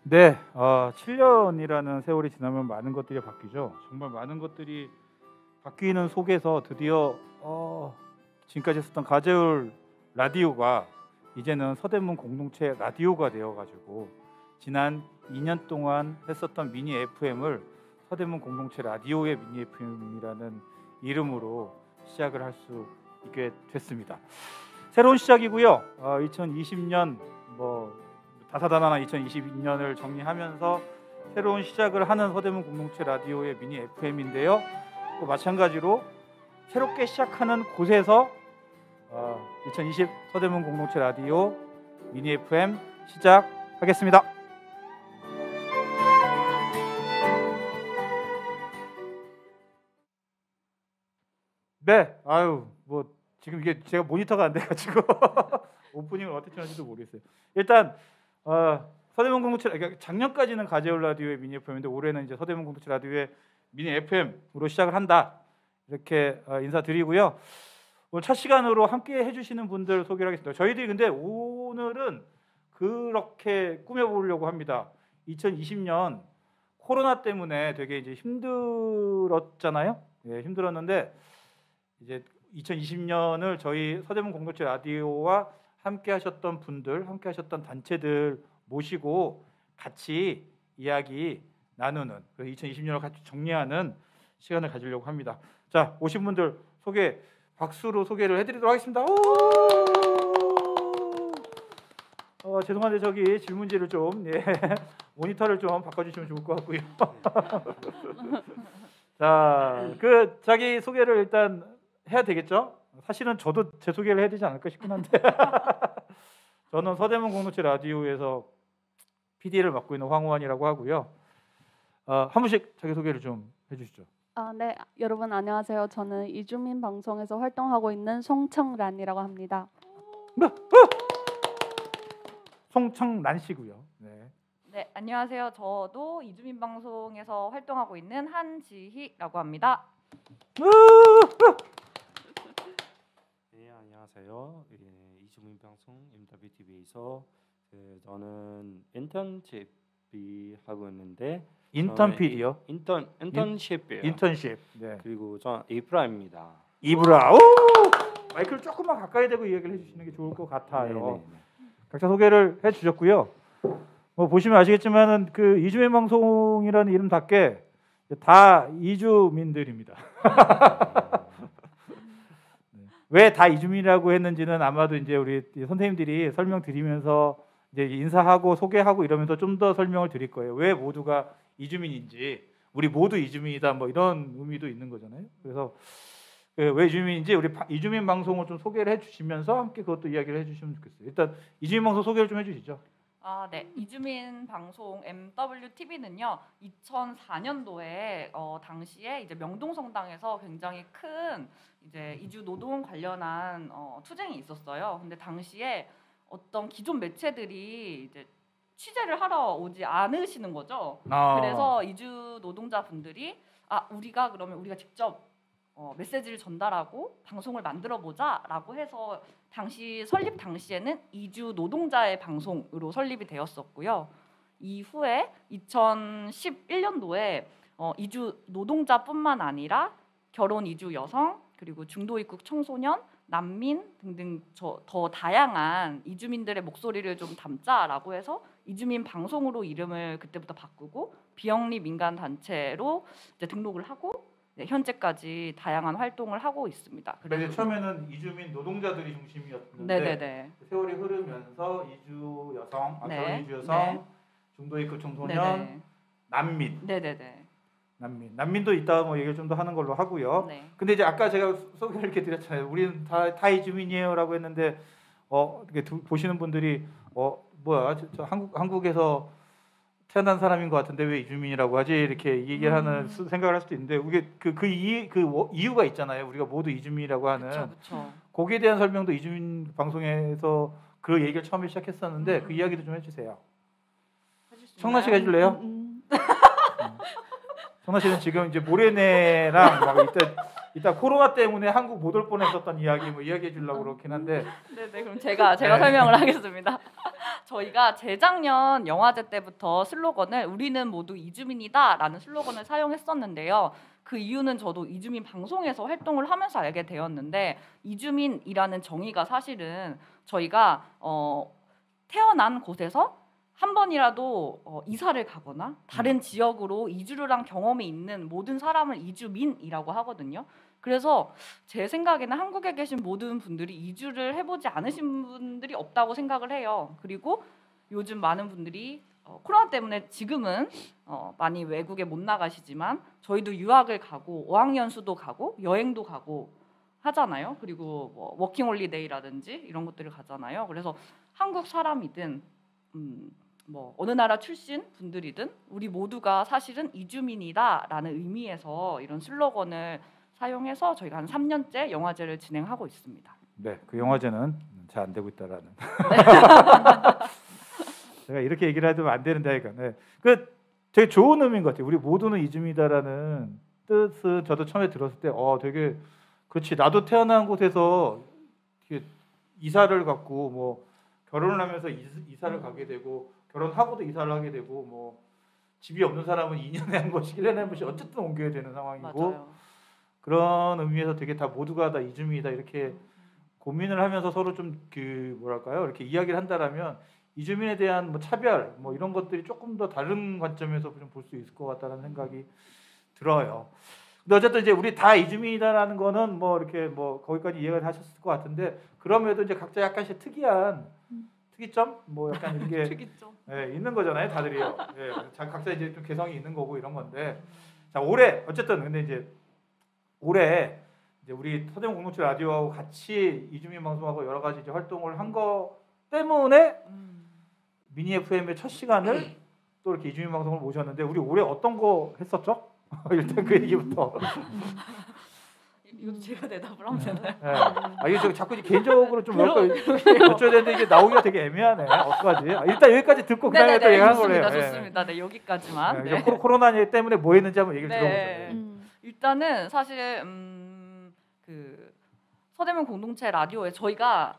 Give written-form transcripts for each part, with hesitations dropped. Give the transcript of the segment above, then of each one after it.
네, 7년이라는 세월이 지나면 많은 것들이 바뀌죠. 정말 많은 것들이 바뀌는 속에서 드디어 지금까지 했었던 가제울 라디오가 이제는 서대문 공동체 라디오가 되어가지고 지난 2년 동안 했었던 미니 FM을 서대문 공동체 라디오의 미니 FM이라는 이름으로 시작을 할 수 있게 됐습니다. 새로운 시작이고요. 2020년 다사다난한 2022년을 정리하면서 새로운 시작을 하는 서대문 공동체 라디오의 미니 FM인데요. 또 마찬가지로 새롭게 시작하는 곳에서 2020 서대문 공동체 라디오 미니 FM 시작하겠습니다. 네, 지금 이게 제가 모니터가 안 돼가지고 오프닝을 어떻게 하는지도 모르겠어요. 일단 서대문 공동체, 그러니까 작년까지는 가제울 라디오의 미니 FM인데 올해는 이제 서대문 공동체 라디오의 미니 FM으로 시작을 한다, 이렇게 인사드리고요. 오늘 첫 시간으로 함께 해주시는 분들 소개를 하겠습니다. 저희들이 근데 오늘은 그렇게 꾸며보려고 합니다. 2020년 코로나 때문에 되게 이제 힘들었잖아요. 예, 힘들었는데 이제 2020년을 저희 서대문 공동체 라디오와 함께 하셨던 분들, 함께 하셨던 단체들 모시고 같이 이야기 나누는, 2020년을 같이 정리하는 시간을 가지려고 합니다. 자, 오신 분들 박수로 소개를 해드리도록 하겠습니다. 죄송한데 저기 질문지를 좀 모니터를 좀 바꿔주시면 좋을 것 같고요. 자, 자기 소개를 일단 해야 되겠죠? 사실은 저도 제 소개를 해야 되지 않을까 싶긴 한데 저는 서대문 공동체 라디오에서 PD를 맡고 있는 황우환이라고 하고요. 한 분씩 자기 소개를 좀 해주시죠. 네, 여러분 안녕하세요. 저는 이주민 방송에서 활동하고 있는 송청란이라고 합니다. 송청란 씨고요. 네, 안녕하세요. 저도 이주민 방송에서 활동하고 있는 한지희라고 합니다. 네, 안녕하세요. 이주민 방송 MWTV에서 저는 인턴십이 하고 있는데 인턴 PD요? 인턴십이에요. 인턴십. 네. 그리고 저는 이브라입니다. 이브라. 마이크를 조금만 가까이 대고 이야기를 해주시는 게 좋을 것 같아요. 네네. 각자 소개를 해주셨고요. 보시면 아시겠지만은 그 이주민 방송이라는 이름답게 다 이주민들입니다. 왜 다 이주민이라고 했는지는 아마도 이제 우리 선생님들이 설명드리면서 이제 인사하고 소개하고 이러면서 좀 더 설명을 드릴 거예요. 왜 모두가 이주민인지, 우리 모두 이주민이다, 뭐 이런 의미도 있는 거잖아요. 그래서 왜 이주민인지 우리 이주민 방송을 좀 소개를 해주시면서 함께 그것도 이야기를 해주시면 좋겠어요. 일단 이주민 방송 소개를 좀 해주시죠. 네, 이주민 방송 MWTV는요 2004년도에 당시에 이제 명동성당에서 굉장히 큰 이제 이주 노동 관련한 투쟁이 있었어요. 근데 당시에 어떤 기존 매체들이 이제 취재를 하러 오지 않으시는 거죠. 그래서 이주 노동자분들이 우리가 직접 메시지를 전달하고 방송을 만들어 보자라고 해서 설립 당시에는 이주 노동자의 방송으로 설립이 되었었고요. 이후에 2011년도에 이주 노동자뿐만 아니라 결혼 이주 여성, 그리고 중도 입국 청소년, 난민 등등 더 다양한 이주민들의 목소리를 좀 담자라고 해서 이주민 방송으로 이름을 그때부터 바꾸고 비영리 민간 단체로 이제 등록을 하고 현재까지 다양한 활동을 하고 있습니다. 그래서 처음에는 이주민 노동자들이 중심이었는데 네네네. 세월이 흐르면서 이주 여성, 결혼 이주 여성, 네. 중도 입국 청소년, 네네. 난민. 네네네. 난민도 이따 뭐 얘기를 좀 더 하는 걸로 하고요. 네. 근데 이제 아까 제가 소개를 이렇게 드렸잖아요. 우리는 다 이주민이에요라고 했는데 이렇게 보시는 분들이 저 한국에서 태어난 사람인 것 같은데 왜 이주민이라고 하지? 이렇게 얘기를 하는 생각을 할 수도 있는데 이게 이유가 있잖아요. 우리가 모두 이주민이라고 하는. 그렇죠. 거기에 대한 설명도 이주민 방송에서 그 얘기를 처음에 시작했었는데 그 이야기도 좀 해주세요. 청라 씨가 해줄래요? 청라 씨는 지금 이제 모레네랑 막 이따 코로나 때문에 한국 못 올 뻔했었던 이야기 이야기해 주려고 그렇긴 한데. 네네. 그럼 제가 설명을 하겠습니다. 저희가 재작년 영화제 때부터 슬로건을 우리는 모두 이주민이다라는 슬로건을 사용했었는데요. 그 이유는 저도 이주민 방송에서 활동을 하면서 알게 되었는데 이주민이라는 정의가 사실은 저희가 태어난 곳에서 한 번이라도 이사를 가거나 다른 지역으로 이주를 한 경험이 있는 모든 사람을 이주민이라고 하거든요. 그래서 제 생각에는 한국에 계신 모든 분들이 이주를 해보지 않으신 분들이 없다고 생각을 해요. 그리고 요즘 많은 분들이 코로나 때문에 지금은 많이 외국에 못 나가시지만 저희도 유학을 가고 어학연수도 가고 여행도 가고 하잖아요. 그리고 뭐 워킹홀리데이라든지 이런 것들을 가잖아요. 그래서 한국 사람이든 뭐 어느 나라 출신 분들이든 우리 모두가 사실은 이주민이다라는 의미에서 이런 슬로건을 사용해서 저희가 한 3년째 영화제를 진행하고 있습니다. 네, 그 영화제는 잘 안 되고 있다라는. 제가 이렇게 얘기를 해도 안 되는데, 네. 그 되게 좋은 의미인 것 같아요. 우리 모두는 이주민이다라는 뜻은 저도 처음에 들었을 때, 되게 그렇지. 나도 태어난 곳에서 이사를 갔고, 뭐 결혼을 하면서 이사를 가게 되고, 결혼하고도 이사를 하게 되고, 뭐 집이 없는 사람은 2년에 한 번씩, 1년에 한 번씩 어쨌든 옮겨야 되는 상황이고. 맞아요. 그런 의미에서 되게 다 모두가 다 이주민이다 이렇게 고민을 하면서 서로 좀 뭐랄까요 이렇게 이야기를 한다라면 이주민에 대한 뭐 차별 뭐 이런 것들이 조금 더 다른 관점에서 좀 볼 수 있을 것 같다는 생각이 들어요. 근데 어쨌든 이제 우리 다 이주민이다라는 거는 뭐 이렇게 뭐 거기까지 이해가 하셨을 것 같은데 그럼에도 이제 각자 약간씩 특이한 특이점 뭐 약간 이런 게 특이점. 예, 있는 거잖아요, 다들이요. 예, 각자 이제 좀 개성이 있는 거고 이런 건데 자 올해 어쨌든 근데 이제 올해 이제 우리 서대문 공동체 라디오하고 같이 이주민 방송하고 여러 가지 이제 활동을 한 거 때문에 미니 FM의 첫 시간을 또 이렇게 이주민 방송을 모셨는데 우리 올해 어떤 거 했었죠? 일단 그 얘기부터. 이것도 제가 대답을 하면 되나요? 네. 이게 자꾸 개인적으로 좀 여쭤야 되는데 이게 나오기가 되게 애매하네. 어떡하지? 일단 여기까지 듣고 그다음에 또 얘기하는 거래요. 좋습니다. 네, 여기까지만. 네. 코로나 때문에 뭐 했는지 한번 얘기를 네. 들어보세요. 일단은 사실 그 서대문 공동체 라디오에 저희가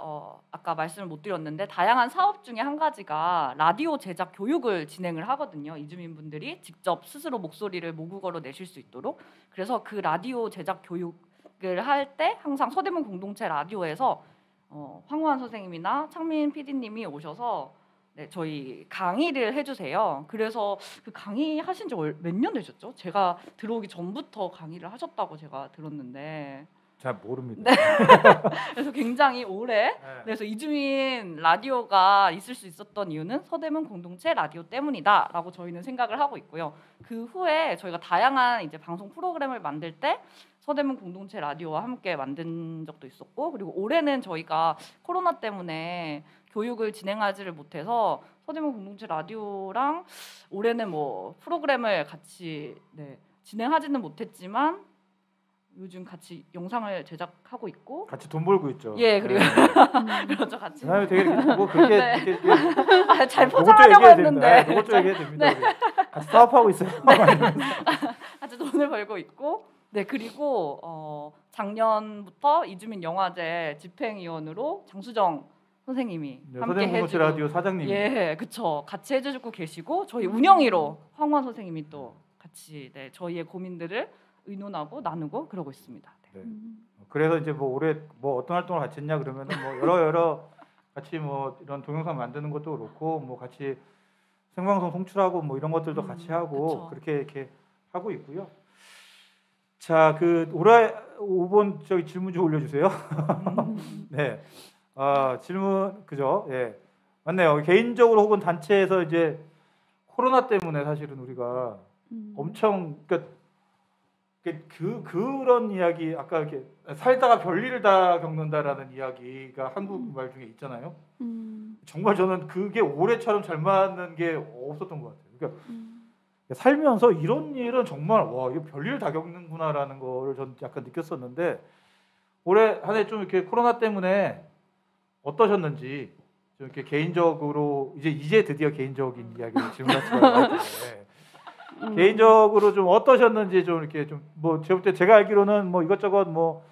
아까 말씀을 못 드렸는데 다양한 사업 중에 한 가지가 라디오 제작 교육을 진행을 하거든요. 이주민분들이 직접 스스로 목소리를 모국어로 내실 수 있도록. 그래서 그 라디오 제작 교육을 할 때 항상 서대문 공동체 라디오에서 황우한 선생님이나 창민 PD님이 오셔서 네, 저희 강의를 해주세요. 그래서 그 강의 하신 지 몇 년 되셨죠? 제가 들어오기 전부터 강의를 하셨다고 제가 들었는데 잘 모릅니다. 네. 그래서 굉장히 오래 그래서 이주민 라디오가 있을 수 있었던 이유는 서대문 공동체 라디오 때문이다라고 저희는 생각을 하고 있고요. 그 후에 저희가 다양한 이제 방송 프로그램을 만들 때 서대문 공동체 라디오와 함께 만든 적도 있었고 그리고 올해는 저희가 코로나 때문에 교육을 진행하지를 못해서 서대문 공동체 라디오랑 올해는 뭐 프로그램을 같이 진행하지는 못했지만 요즘 같이 영상을 제작하고 있고 같이 돈 벌고 있죠. 예 그리고 그렇죠 같이. 그다음에 되게 뭐 그렇게 네. 이렇게 잘 포장하려고 했는데 이것 좀 얘기해야 됩니다. 우리. 같이 사업하고 있어요. 같이 돈을 벌고 있고 네 그리고 작년부터 이주민 영화제 집행위원으로 장수정 선생님이 함께 서대문 공동체 라디오 사장님. 예, 그렇죠. 같이 해주고 계시고 저희 운영위로 황우한 선생님이 또 같이 저희의 고민들을 의논하고 나누고 그러고 있습니다. 네. 그래서 이제 뭐 올해 뭐 어떤 활동을 같이 했냐 그러면은 뭐 여러 같이 뭐 이런 동영상 만드는 것도 그렇고 뭐 같이 생방송 송출하고 뭐 이런 것들도 같이 하고 그쵸. 그렇게 이렇게 하고 있고요. 자, 그 올해 5번 저기 질문 좀 올려주세요. 네. 질문 그죠? 예. 맞네요. 개인적으로 혹은 단체에서 이제 코로나 때문에 사실은 우리가 엄청 그런 이야기 아까 이렇게 살다가 별일을 다 겪는다라는 이야기가 한국말 중에 있잖아요. 정말 저는 그게 올해처럼 잘 맞는 게 없었던 것 같아요. 그러니까 살면서 이런 일은 정말 와 이거 별일 다 겪는구나라는 거를 전 약간 느꼈었는데 올해 한 해 좀 이렇게 코로나 때문에 어떠셨는지 좀 이렇게 개인적으로 이제 드디어 개인적인 이야기를 질문할 수가 있는데 개인적으로 좀 어떠셨는지 좀 이렇게 좀 뭐 제가 알기로는 뭐 이것저것 뭐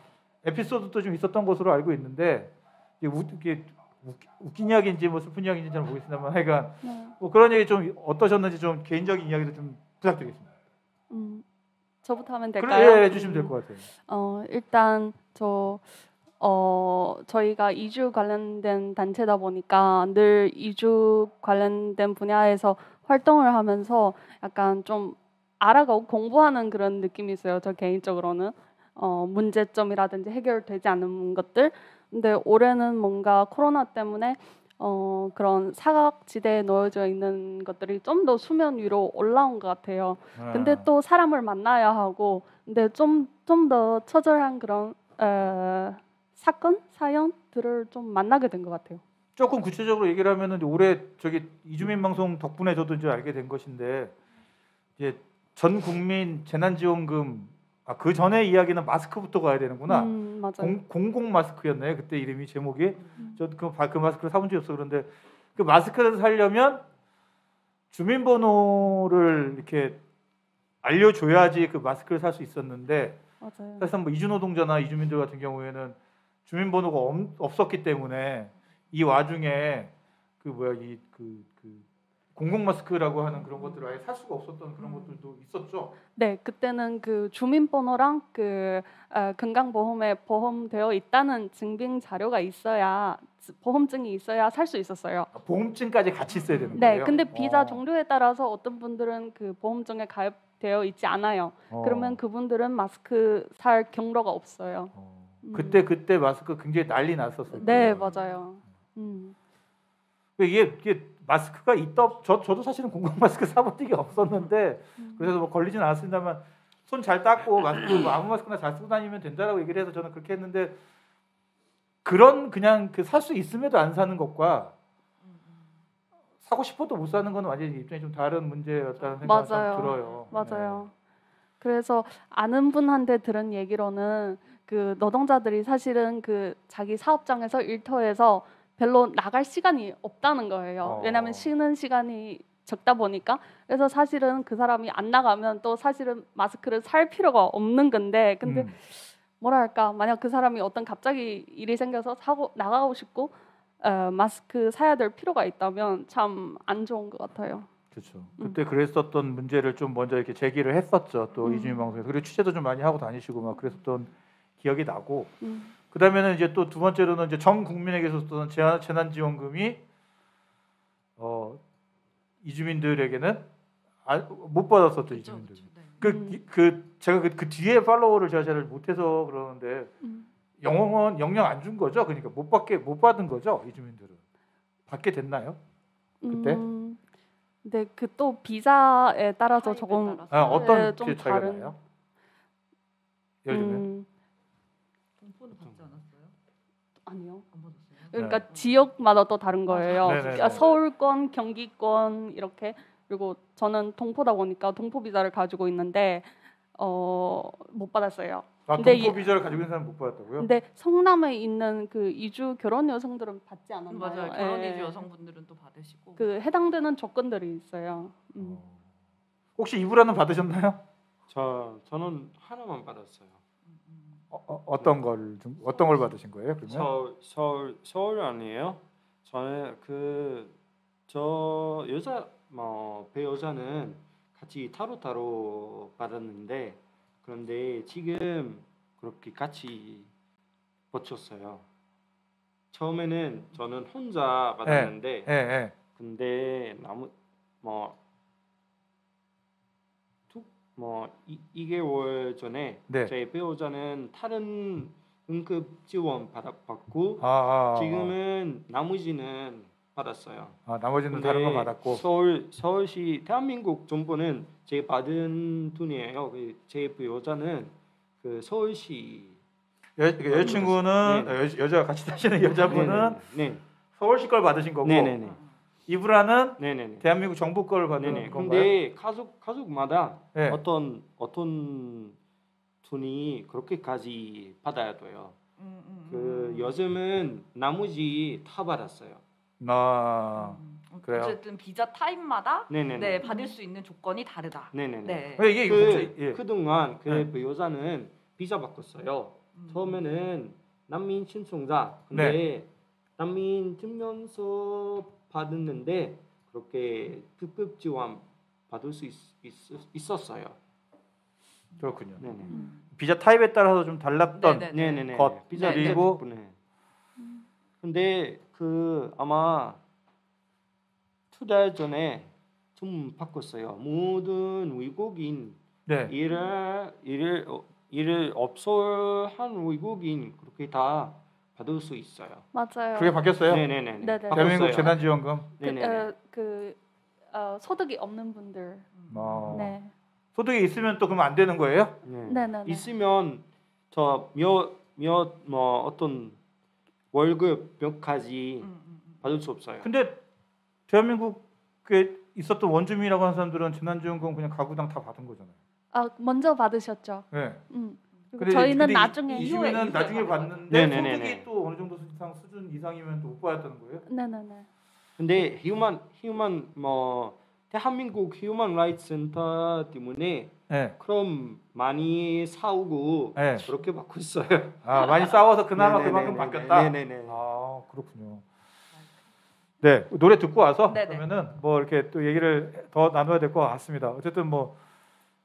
에피소드도 좀 있었던 것으로 알고 있는데 이게 웃긴 이야기인지 뭐 슬픈 이야기인지 잘 모르겠습니다만 하여간 네. 뭐 그런 얘기 좀 어떠셨는지 좀 개인적인 이야기도 좀 부탁드리겠습니다. 저부터 하면 그래, 될까요? 예, 해주시면 될 것 같아요. 일단 저희가 이주 관련된 단체다 보니까 늘 이주 관련된 분야에서 활동을 하면서 약간 좀 알아가고 공부하는 그런 느낌이 있어요. 저 개인적으로는 문제점이라든지 해결되지 않은 것들. 근데 올해는 뭔가 코로나 때문에 그런 사각지대에 놓여져 있는 것들이 좀 더 수면 위로 올라온 것 같아요. 근데 또 사람을 만나야 하고, 근데 좀 더 처절한 그런 사건, 사연들을 좀 만나게 된 것 같아요. 조금 구체적으로 얘기를 하면은 올해 저기 이주민 방송 덕분에 저도 이제 알게 된 것인데 이제 전 국민 재난지원금 그 전에 이야기는 마스크부터 가야 되는구나. 맞아요. 공공 마스크였나요? 그때 이름이 제목이 저그 마스크를 사본 적이 없어 그런데 그 마스크를 사려면 주민번호를 이렇게 알려줘야지 그 마스크를 살 수 있었는데 맞아요. 사실 뭐 이주노동자나 이주민들 같은 경우에는 주민번호가 없었기 때문에 이 와중에 그 공공 마스크라고 하는 그런 것들을 아예 살 수가 없었던 그런 것들도 있었죠. 네, 그때는 그 주민번호랑 그 건강보험에 보험되어 있다는 증빙 자료가 있어야 보험증이 있어야 살 수 있었어요. 보험증까지 같이 있어야 되는 네, 거예요. 근데 비자 종류에 따라서 어떤 분들은 그 보험증에 가입되어 있지 않아요. 그러면 그분들은 마스크 살 경로가 없어요. 그때 마스크 굉장히 난리 났었어요. 네, 맞아요. 이게 마스크가 있다. 저도 사실은 공공 마스크 사본 적이 없었는데 그래서 뭐 걸리진 않았습니다만 손 잘 닦고 마스크 뭐 아무 마스크나 잘 쓰고 다니면 된다라고 얘기를 해서 저는 그렇게 했는데 그런 그냥 그 살 수 있음에도 안 사는 것과 사고 싶어도 못 사는 건 완전히 입장이 좀 다른 문제였다는 생각이 좀 맞아요. 들어요. 맞아요. 그래서 아는 분한테 들은 얘기로는 그 노동자들이 사실은 그 자기 사업장에서 일터에서 별로 나갈 시간이 없다는 거예요. 왜냐하면 쉬는 시간이 적다 보니까. 그래서 사실은 그 사람이 안 나가면 또 사실은 마스크를 살 필요가 없는 건데 근데 뭐랄까 만약 그 사람이 어떤 갑자기 일이 생겨서 나가고 싶고 마스크 사야 될 필요가 있다면 참 안 좋은 것 같아요. 그렇죠. 그때 그랬었던 문제를 좀 먼저 이렇게 제기를 했었죠. 또 이주민 방송에서 그리고 취재도 좀 많이 하고 다니시고 막 그랬었던 기억이 나고. 그다음에는 이제 또 두 번째로는 이제 전 국민에게서 쓰던 재난지원금이 이주민들에게는 못 받았었죠. 이주민들. 제가 그 뒤에 팔로워를 제가 잘 못해서 그러는데 영영 안 준 거죠. 그러니까 못 받은 거죠. 이주민들은 받게 됐나요? 그때? 네, 그 또 비자에 따라서 조금 어떤 좀 게 차이가 다른. 나요? 예를 들면 동포는 받지 않았어요? 아니요. 안 받았어요? 그러니까 지역마다 또 다른 거예요. 네네네. 그러니까 서울권, 경기권 이렇게. 그리고 저는 동포다 보니까 동포 비자를 가지고 있는데 못 받았어요. 근데 동포 비자를 가지고 있는 사람 못 받았다고요? 근데 성남에 있는 그 이주 결혼 여성들은 받지 않았나요? 맞아요. 결혼 예. 이주 여성분들은 또 받으시고. 그 해당되는 조건들이 있어요. 혹시 이브라는 받으셨나요? 저는 하나만 받았어요. 어떤 걸 받으신 거예요? 그러면 서울 아니에요? 저는 저 여자 배우자는 같이 따로 받았는데 그런데 지금 그렇게 같이 붙였어요. 처음에는 저는 혼자 받았는데 근데 2개월 전에 제 배우자는 다른 응급 지원 받고 지금은 나머지는 받았어요. 나머지는 다른 거 받았고 서울시 대한민국 정부는 제 받은 돈이에요. 제 배우자는 그 서울시 여자친구는 여자 같이 사시는 여자분은 서울시 걸 받으신 거고 이브라는 대한민국 정부 걸 받는 건가요? 근데 가족마다 어떤 돈이 그렇게까지 받아야 돼요. 요즘은 나머지 다 받았어요. 그래요. 어쨌든 비자 타입마다 받을 수 있는 조건이 다르다. 네. 이게 그동안 그 배우자는 비자 바꿨어요. 처음에는 난민 신청자 근데 난민 증명서 받았는데 그렇게 특급 지원 받을 수 있었어요. 그렇군요. 네네. 비자 타입에 따라서 좀 달랐던 네네. 네네네. 것. 비자 그리고 덕분에. 근데 그 아마 2달 전에 좀 바꿨어요. 모든 외국인 네. 일을 없어 한 외국인 그렇게 다 받을 수 있어요. 맞아요. 그게 바뀌었어요? 네네네. 네네. 대한민국 재난지원금. 네네네. 소득이 없는 분들. 네. 소득이 있으면 또 그러면 안 되는 거예요? 네네네. 있으면 저 뭐 어떤 월급 몇 가지 받을 수 없어요. 근데 대한민국에 있었던 원주민이라고 하는 사람들은 재난지원금 그냥 가구당 다 받은 거잖아요. 아 먼저 받으셨죠. 네. 그리고 저희는 나중에 이주민은 나중에 이후에 받는데 네네네네. 소득이 또 어느 정도 수준 이상이면 또 못 받았다는 거예요? 네네네. 근데 휴먼 뭐 대한민국 휴먼 라이츠 센터 때문에 네. 그럼 많이 싸우고 네. 그렇게 바꿨어요. 아 많이 싸워서 그나마 네네네네. 그만큼 바뀌었다. 네네네. 아 그렇군요. 네 노래 듣고 와서 네네. 그러면은 뭐 이렇게 또 얘기를 더 나눠야 될 것 같습니다. 어쨌든 뭐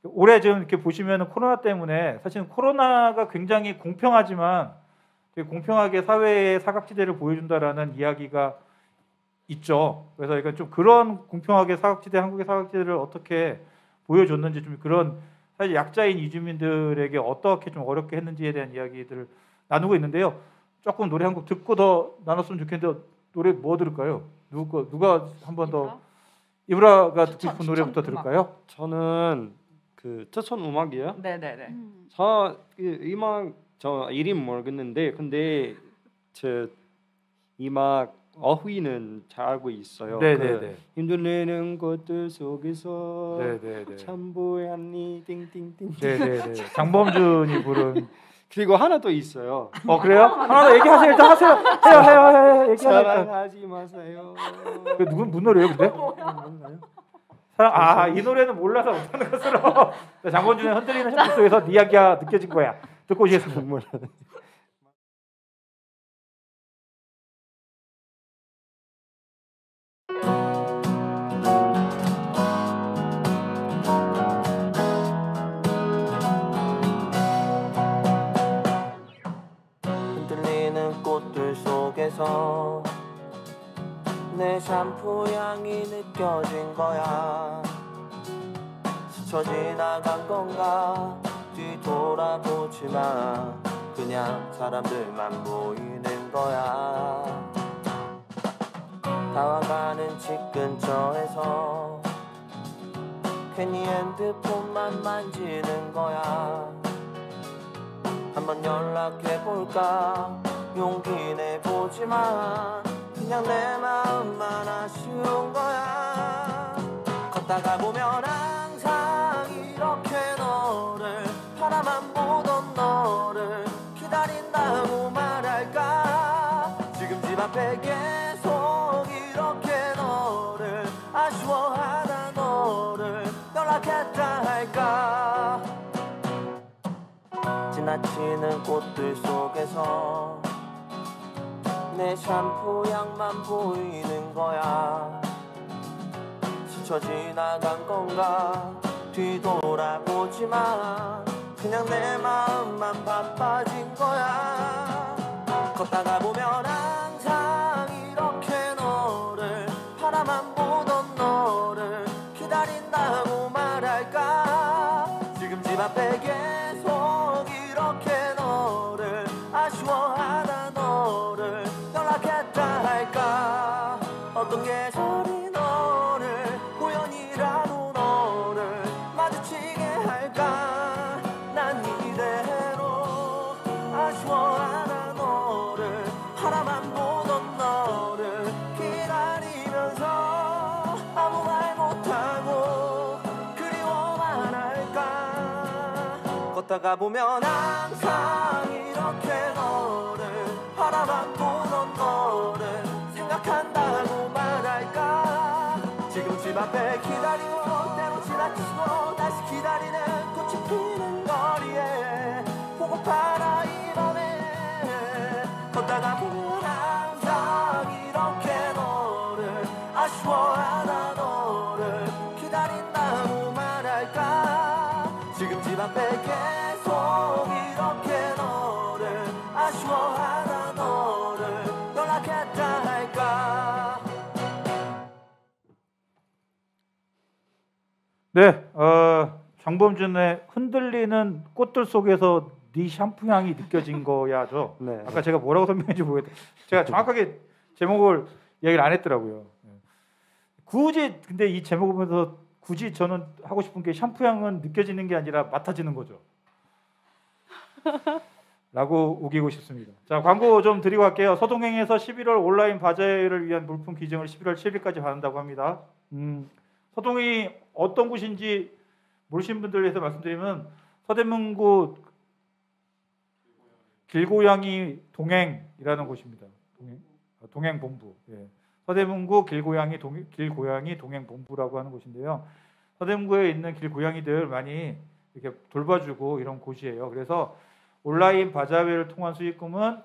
올해 지금 이렇게 보시면은 코로나 때문에 사실은 코로나가 굉장히 공평하지만 되게 공평하게 사회의 사각지대를 보여준다라는 이야기가 있죠. 그래서 이건 좀 그런 공평하게 사각지대 한국의 사각지대를 어떻게 보여줬는지 좀 그런 사실 약자인 이주민들에게 어떻게 좀 어렵게 했는지에 대한 이야기들을 나누고 있는데요. 조금 노래 한 곡 듣고 더 나눴으면 좋겠는데 노래 뭐 들을까요? 누가 한 번 더 이브라가 듣고 싶은 노래부터 들을까요? 저는 그 추천 음악이요. 네네네. 저 음악 저 이름 모르겠는데 근데 저 음악 어휘는 잘 알고 있어요. 네네네. 그 힘들는 것들 속에서 네네네. 참 보였니 띵띵띵. 네네네. 장범준이 부른. 그리고 하나 더 있어요. 그래요? 하나 더 얘기하세요. 일단 하세요. 해요. 얘기하세요. 일단. 사랑하지 마세요. 그 누군 무슨 노래예요, 근데? 사랑. 이 노래는 몰라서 못하는 것으로. 장범준의 흔들리는 햇빛 속에서 네 이야기가 느껴진 거야. 듣고 오시겠습니다. 흔들리는 꽃들 속에서 내 샴푸 향이 느껴진 거야. 스쳐 지나간 건가 뒤돌아보지만 그냥 사람들만 보이는 거야. 다와가는 집 근처에서 괜히 핸드폰만 만지는 거야. 한번 연락해볼까 용기 내보지만 그냥 내 마음만 아쉬운 거야. 걷다가 보면 항상 이렇게 너를 바라만 보던 너를 기다린다고 말할까. 지금 집 앞에 계속 이렇게 너를 아쉬워하다 너를 연락했다 할까. 지나치는 꽃들 속에서 내 샴푸 향만 보이는 거야. 스쳐 지나간 건가 뒤돌아보지만 그냥 내 마음만 바빠진 거야. 걷다가 보면 항상 이렇게 너를 바라만 보던 너를 기다린다고 말할까. 지금 집 앞에 계속 이렇게 너를 아쉬워하다 너를 연락했다 할까. 어떤 계절이 너를 우연이라도 너를 마주치게 할까. 난 이대로 아쉬워하다 너를 바라만 보던 너를 기다리면서 아무 말 못하고 그리워만 할까. 걷다가 보면 항상 이렇게 너를 바라만 보던 너를 생각한다고 말할까. 지금 집 앞에 기다리고 때로 지나치고 다시 기다리는 꽃이 피는 거리에 보고파라 이 밤에. 걷다가 보면 항상 왜 계속 이렇게 너를 아쉬워하다 너를 연락했다 할까. 네, 장범준의 흔들리는 꽃들 속에서 네 샴푸 향이 느껴진 거야죠. 네. 아까 제가 뭐라고 설명했는지 모르겠다. 제가 정확하게 제목을 이야기를 안 했더라고요. 굳이 근데 이 제목을 보면서 굳이 저는 하고 싶은 게 샴푸 향은 느껴지는 게 아니라 맡아지는 거죠. 라고 우기고 싶습니다. 자, 광고 좀 드리고 갈게요. 서동행에서 11월 온라인 바자회를 위한 물품 기증을 11월 7일까지 받는다고 합니다. 서동이 어떤 곳인지 모르시는 분들 위해서 말씀드리면 서대문구 길고양이 동행이라는 곳입니다. 동행본부. 예. 서대문구 길고양이 동행본부라고 하는 곳인데요. 서대문구에 있는 길고양이들 많이 이렇게 돌봐주고 이런 곳이에요. 그래서 온라인 바자회를 통한 수익금은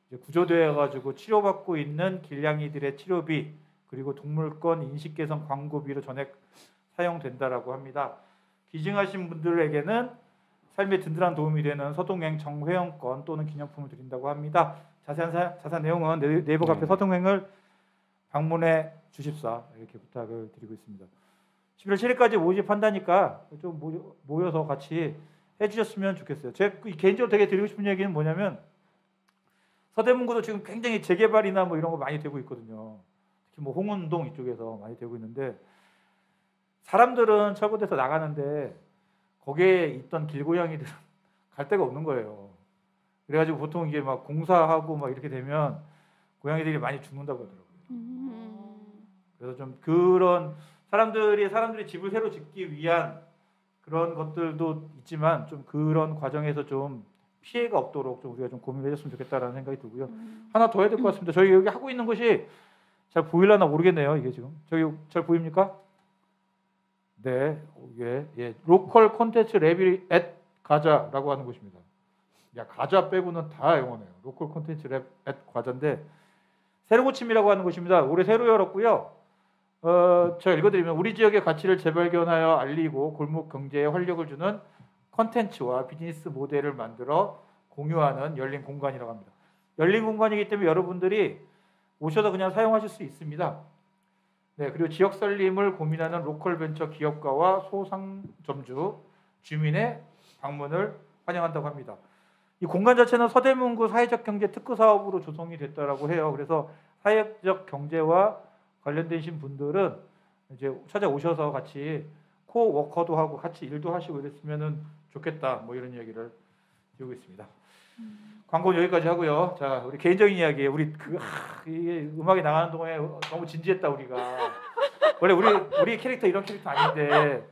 이제 구조되어 가지고 치료받고 있는 길냥이들의 치료비 그리고 동물권 인식 개선 광고비로 전액 사용된다라고 합니다. 기증하신 분들에게는 삶에 든든한 도움이 되는 서동행 정회원권 또는 기념품을 드린다고 합니다. 자세한 내용은 네이버 카페 서동행을 방문해 주십사 이렇게 부탁을 드리고 있습니다. 11월 7일까지 모집한다니까 좀 모여서 같이 해주셨으면 좋겠어요. 제 개인적으로 되게 드리고 싶은 얘기는 뭐냐면 서대문구도 지금 굉장히 재개발이나 뭐 이런 거 많이 되고 있거든요. 특히 뭐 홍은동 이쪽에서 많이 되고 있는데 사람들은 철거돼서 나가는데 거기에 있던 길고양이들은 갈 데가 없는 거예요. 그래가지고 보통 이게 막 공사하고 막 이렇게 되면 고양이들이 많이 죽는다고 하더라고요. 그래서 좀 그런 사람들이 집을 새로 짓기 위한 그런 것들도 있지만 좀 그런 과정에서 좀 피해가 없도록 좀 우리가 좀 고민을 해줬으면 좋겠다라는 생각이 들고요. 하나 더 해야 될 것 같습니다. 저희 여기 하고 있는 것이 잘 보이려나 모르겠네요. 이게 지금 저기 잘 보입니까? 네, 예, 로컬 콘텐츠 랩이 앳 가자라고 하는 곳입니다. 야, 가자 빼고는 다 영어네요. 로컬 콘텐츠 랩 앳 과자인데 새로 고침이라고 하는 곳입니다. 올해 새로 열었고요. 제가 읽어드리면 우리 지역의 가치를 재발견하여 알리고 골목 경제에 활력을 주는 컨텐츠와 비즈니스 모델을 만들어 공유하는 열린 공간이라고 합니다. 열린 공간이기 때문에 여러분들이 오셔서 그냥 사용하실 수 있습니다. 네, 그리고 지역 살림을 고민하는 로컬 벤처 기업가와 소상점주, 주민의 방문을 환영한다고 합니다. 이 공간 자체는 서대문구 사회적 경제 특구 사업으로 조성이 됐다라고 해요. 그래서 사회적 경제와 관련되신 분들은 이제 찾아오셔서 같이 코워커도 하고 같이 일도 하시고 이랬으면은 좋겠다. 뭐 이런 이야기를 드리고 있습니다. 광고는 여기까지 하고요. 자, 우리 개인적인 이야기. 우리 이게 음악이 나가는 동안에 너무 진지했다 우리가. 원래 우리 캐릭터 이런 캐릭터 아닌데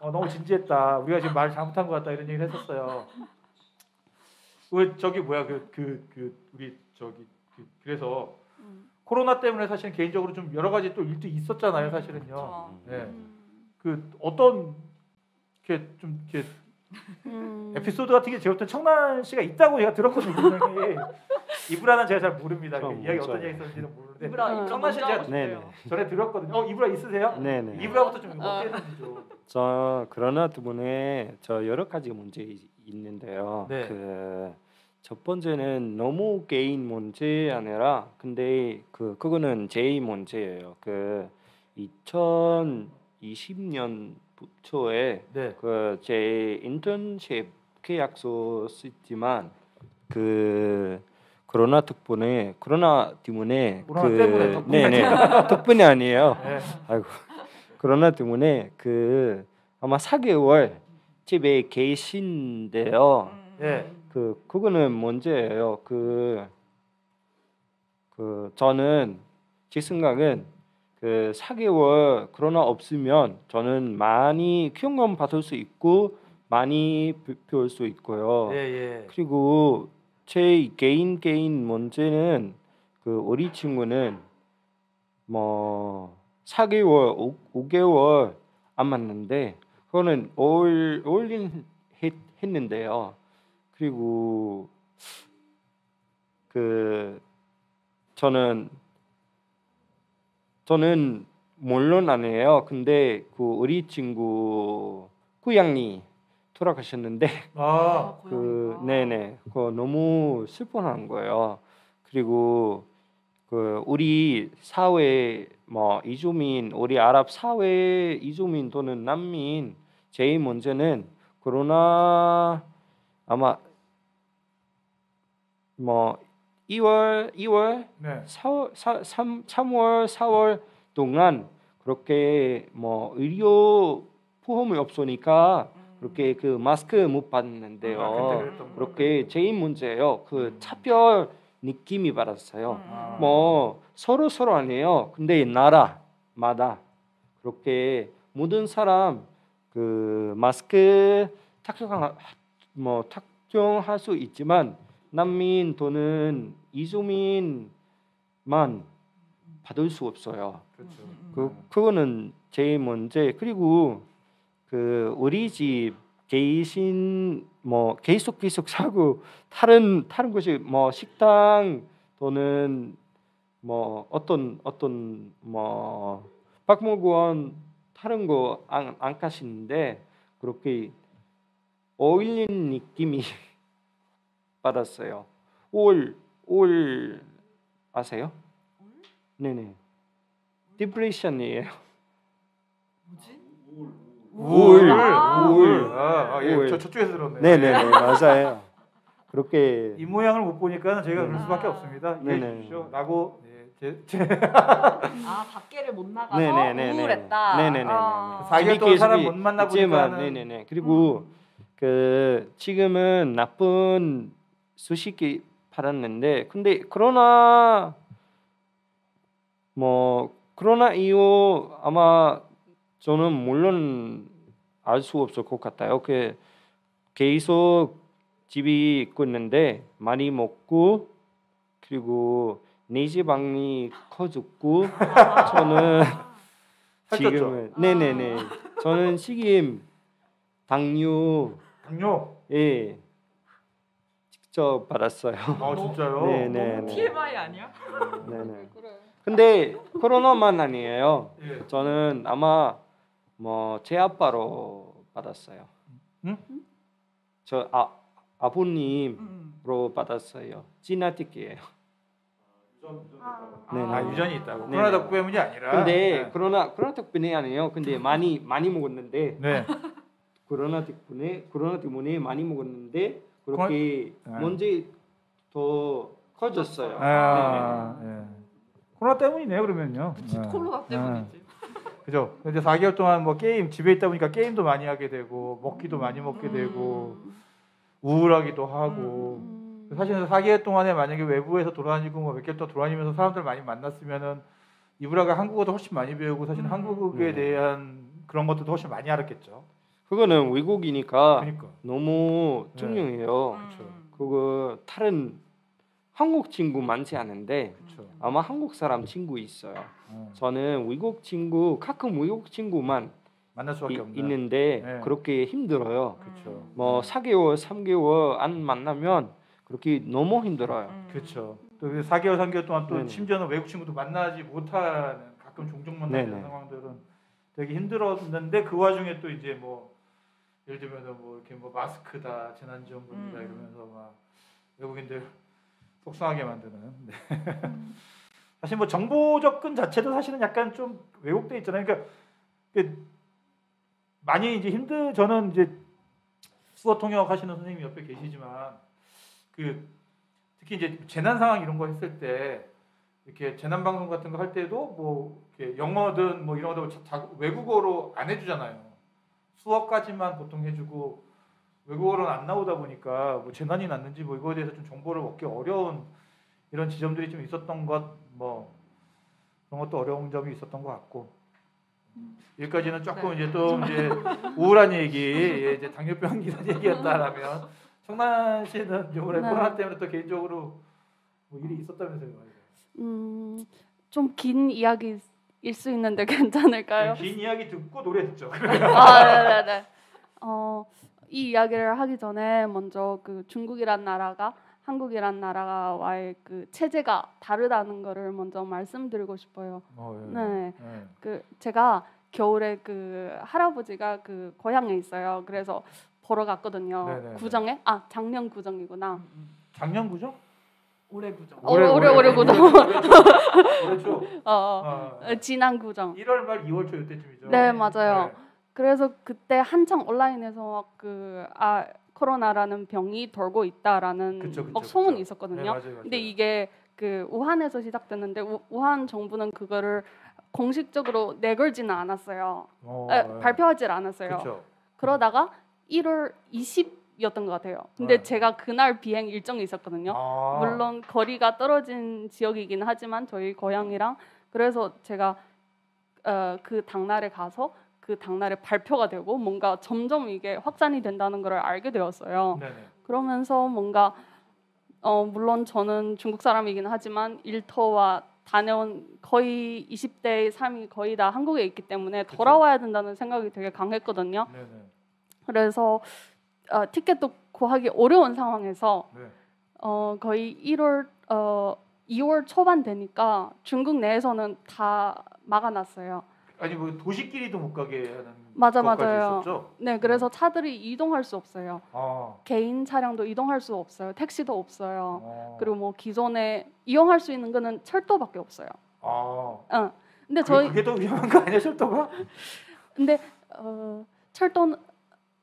너무 진지했다. 우리가 지금 말 잘못한 것 같다 이런 얘기를 했었어요. 저기 뭐야 우리 저기 그래서 코로나 때문에 사실은 개인적으로 좀 여러 가지 또 일도 있었잖아요, 사실은요. 네. 그 어떤 이렇게 에피소드 같은 게 제가 볼때 청란 씨가 있다고 제가 들었거든요. 분명히 이브라는 제가 잘 모릅니다. 이야기 어떤 얘기 있었는지는 모르는데 청란 씨 제가 전에 들었거든요. 이브라 있으세요? 네네. 이브라부터 좀 어떻게 했는지 좀. 저 코로나 때문에 저 여러 가지 문제 있는데요. 네. 첫 번째는 너무 개인 문제 아니라 근데 그거는 제 문제예요. 2020년 초에 네. 제 인턴십 계약서 썼지만 코로나 때문에 네네 덕분이 아니에요. 네. 아이고 코로나 때문에 아마 4개월 집에 계신데요. 네. 그거는 문제예요. 저는 제 생각은 4개월 코로나 없으면 저는 많이 경험 받을 수 있고 많이 배울 수 있고요. 예. 그리고 제 개인 문제는 우리 친구는 뭐 4개월, 5개월 안 만났는데 그거는 올린 했는데요. 그리고 저는 물론 아니에요. 근데 우리 친구 고양이 돌아가셨는데 아, 그 고양이가. 네네 그 너무 슬퍼하는 거예요. 그리고 그 우리 사회 뭐 이주민 우리 아랍 사회 이주민 또는 난민 제일 문제는 코로나 아마 뭐 2월 네. 3월 4월 동안 그렇게 뭐 의료 보험이 없으니까 그렇게 그 마스크 못 받는데요. 아, 그때 그랬던 거. 그렇게 제일 문제예요. 그 차별 느낌이 받았어요. 아. 뭐 서로 아니에요. 근데 나라마다 그렇게 모든 사람 그 마스크 착용할 수 있지만 난민 또는 이주민만 받을 수 없어요. 그렇죠. 그거는 제일 문제. 그리고 그 우리 집 계신 뭐 계속 사고 다른 곳이 뭐 식당 또는 뭐 어떤 뭐 박물관 다른 거 안 가시는데 그렇게 어울린 느낌이 받았어요. 올 아세요? 네네. 디프레션이에요. 뭐지? 울. 예. 울. 저쪽에서 들었네요. 네네네 맞아요. 그렇게 이 모양을 못 보니까 제가 그럴 네. 수밖에 없습니다. 이해해 네네. 주십시오.라고 아 밖에를 못 나가서 네네네네. 우울했다. 네네네네. 아. 4개월 동안 사람 집이 못 만나 있지만, 보니까는- 네네네. 그리고 그 지금은 나쁜 소식이 받았는데 근데 코로나 이후 아마 저는 물론 알 수 없을 것 같아요. 그 계속 집이 있고 있는데 많이 먹고 그리고 내지방이 커졌고 저는 살쪘죠? 지금은 네네네 저는 지금 당뇨 당뇨. 예 직접 받았어요. 아 진짜요? 네네. 너무 TMI 아니야? 네네. 근데 코로나만 아니에요. 예. 저는 아마 뭐 제 아빠로 받았어요. 응? 저 아버님으로 음. 받았어요. 지나틱이에요. 아 유전이 있다고. 네. 코로나 덕분이 아니라. 근데 네. 코로나 덕분에 아니에요. 근데 많이 먹었는데 네. 코로나 때문에 많이 먹었는데 그렇게 네. 문제 더 커졌어요. 아, 예. 코로나 때문이네요 그러면요. 예. 코로나 때문이지. 그죠. 이제 4개월 동안 뭐 게임 집에 있다 보니까 게임도 많이 하게 되고 먹기도 많이 먹게 되고 우울하기도 하고. 사실은 4개월 동안에 만약에 외부에서 돌아다니고 뭐 몇 개월 동안 돌아다니면서 사람들 많이 만났으면은 이브라가 한국어도 훨씬 많이 배우고 사실 한국에 대한 그런 것들도 훨씬 많이 알았겠죠. 그거는 외국이니까 그러니까. 너무 네. 중요해요. 그거 다른 한국 친구 많지 않은데 그렇죠. 아마 한국 사람 친구 있어요. 어. 저는 외국 친구 가끔 외국 친구만 만날 수밖에 없는. 있는데 네. 그렇게 힘들어요. 그렇죠. 뭐 4개월, 3개월 안 만나면 그렇게 너무 힘들어요. 그렇죠. 또 4개월, 3개월 동안 또 네네. 심지어는 외국 친구도 만나지 못하는 가끔 종종 만나는 네네. 상황들은 되게 힘들었는데 그 와중에 또 이제 뭐 예를 들면 뭐 이렇게 뭐 마스크다 재난지원금이다 이러면서 막 외국인들 속상하게 만드는. 네. 사실 뭐 정보 접근 자체도 사실은 약간 좀 왜곡돼 있잖아요. 그러니까 많이 이제 저는 이제 수어 통역 하시는 선생님이 옆에 계시지만 그 특히 이제 재난 상황 이런 거 했을 때 이렇게 재난 방송 같은 거 할 때도 뭐 이렇게 영어든 뭐 이런 거도 외국어로 안 해주잖아요. 수어까지만 보통 해주고 외국어로는 안 나오다 보니까 뭐 재난이 났는지 뭐 이거에 대해서 좀 정보를 얻기 어려운 이런 지점들이 좀 있었던 것 뭐 그런 것도 어려운 점이 있었던 것 같고 여기까지는 조금 네. 이제 또 이제 우울한 얘기 예, 이제 당뇨병 이런 얘기였다라면 청란 씨는 이번에 네. 코로나 때문에 또 개인적으로 뭐 일이 있었다면서요? 좀 긴 이야기일 수 있는데 괜찮을까요? 긴 이야기 듣고 노래 듣죠. 아, 네네네. 이 이야기를 하기 전에 먼저 그 중국이란 나라가 한국이란 나라와의 그 체제가 다르다는 거를 먼저 말씀드리고 싶어요. 예. 네. 예. 그 제가 겨울에 그 할아버지가 그 고향에 있어요. 그래서 보러 갔거든요. 네네네. 구정에 작년 구정이구나. 작년 구죠? 올해 구정. 올해 구정. 그렇죠. 지난 구정. 1월 말 2월 초 이때쯤이죠. 네, 맞아요. 그래서 그때 한창 온라인에서 코로나라는 병이 돌고 있다라는 그쵸, 막 소문이 그쵸. 있었거든요. 네, 맞아요. 근데 이게 그 우한에서 시작됐는데 우한 정부는 그거를 공식적으로 내걸지는 않았어요. 발표하지 않았어요. 그렇죠. 그러다가 1월 20였던 것 같아요. 근데 네. 제가 그날 비행 일정이 있었거든요. 물론 거리가 떨어진 지역이긴 하지만 저희 고향이랑 그래서 제가 그 당날에 가서 그 당날에 발표가 되고 뭔가 점점 이게 확산이 된다는 걸 알게 되었어요. 네네. 그러면서 뭔가 물론 저는 중국 사람이긴 하지만 일터와 다녀온 거의 20대의 삶이 거의 다 한국에 있기 때문에 그쵸. 돌아와야 된다는 생각이 되게 강했거든요. 네네. 그래서 티켓도 구하기 어려운 상황에서 네. 거의 2월 초반 되니까 중국 내에서는 다 막아놨어요. 아니 뭐 도시끼리도 못 가게 하는 맞아요. 것까지 있었죠? 네, 그래서 차들이 이동할 수 없어요. 아. 개인 차량도 이동할 수 없어요. 택시도 없어요. 어. 그리고 뭐 기존에 이용할 수 있는 거는 철도밖에 없어요. 아. 근데 그게 더 위험한 거 아니야, 철도가? 근데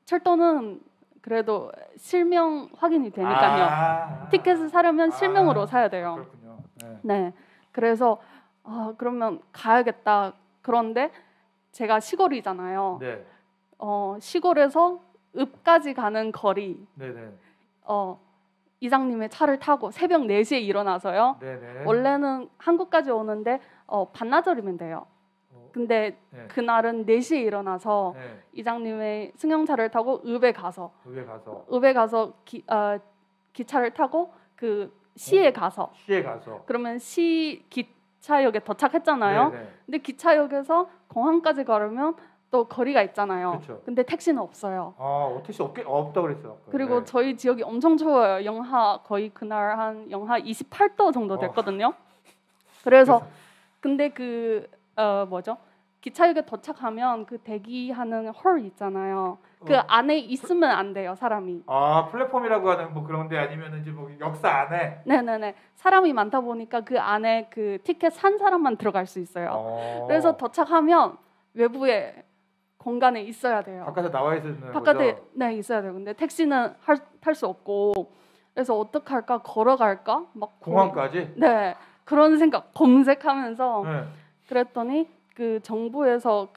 철도는 그래도 실명 확인이 되니까요. 티켓을 사려면 실명으로 사야 돼요. 그렇군요. 네. 네, 그래서 그러면 가야겠다. 그런데 제가 시골이잖아요. 네. 시골에서 읍까지 가는 거리. 네네. 이장님의 차를 타고 새벽 4시에 일어나서요. 네네. 원래는 한국까지 오는데 반나절이면 돼요. 근데 네. 그날은 4시에 일어나서 네. 이장님의 승용차를 타고 읍에 가서 읍에 가서 기차를 타고 그 시에 가서 그러면 시 기차역에 도착했잖아요. 네네. 근데 기차역에서 공항까지 가려면 또 거리가 있잖아요. 그쵸. 근데 택시는 없어요. 택시 없다 그랬어요. 아까. 그리고 네. 저희 지역이 엄청 추워요. 거의 그날 한 영하 28도 정도 됐거든요. 그래서 근데 기차역에 도착하면 그 대기하는 홀 있잖아요. 그 안에 있으면 안 돼요, 사람이. 플랫폼이라고 하는 뭐 그런데 아니면 이제 뭐 역사 안에. 네네네. 사람이 많다 보니까 그 안에 그 티켓 산 사람만 들어갈 수 있어요. 그래서 도착하면 외부에 공간에 있어야 돼요. 바깥에 나와 있는 바깥에 거죠? 네 있어야 돼요. 근데 택시는 탈 수 없고 그래서 어떡할까 걸어갈까 막 공항까지? 네 그런 생각 검색하면서 네. 그랬더니 그 정부에서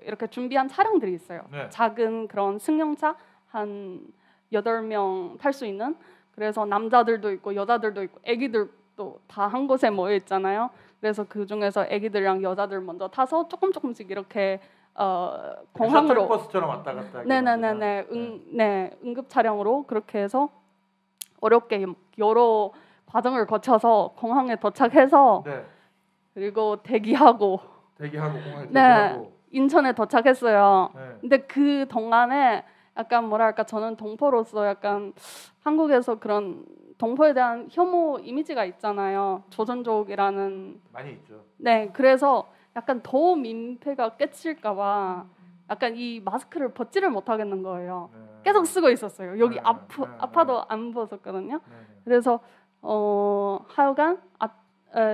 이렇게 준비한 차량들이 있어요. 네. 작은 그런 승용차 한 8명 탈 수 있는 그래서 남자들도 있고 여자들도 있고 애기들도 다 한 곳에 모여 있잖아요. 그래서 그 중에서 애기들이랑 여자들 먼저 타서 조금씩 이렇게 공항으로 버스처럼 왔다 갔다. 네네네네 응급 차량으로 그렇게 해서 어렵게 여러 과정을 거쳐서 공항에 도착해서 네. 그리고 대기하고 공항에 네 대기하고. 인천에 도착했어요. 네. 근데 그 동안에 약간 뭐랄까 저는 동포로서 약간 한국에서 그런 동포에 대한 혐오 이미지가 있잖아요. 조선족이라는 많이 있죠. 네 그래서 약간 더 민폐가 끼칠까봐 약간 이 마스크를 벗지를 못하겠는 거예요. 네. 계속 쓰고 있었어요. 여기 네, 아파도 안 벗었거든요. 네. 그래서 하여간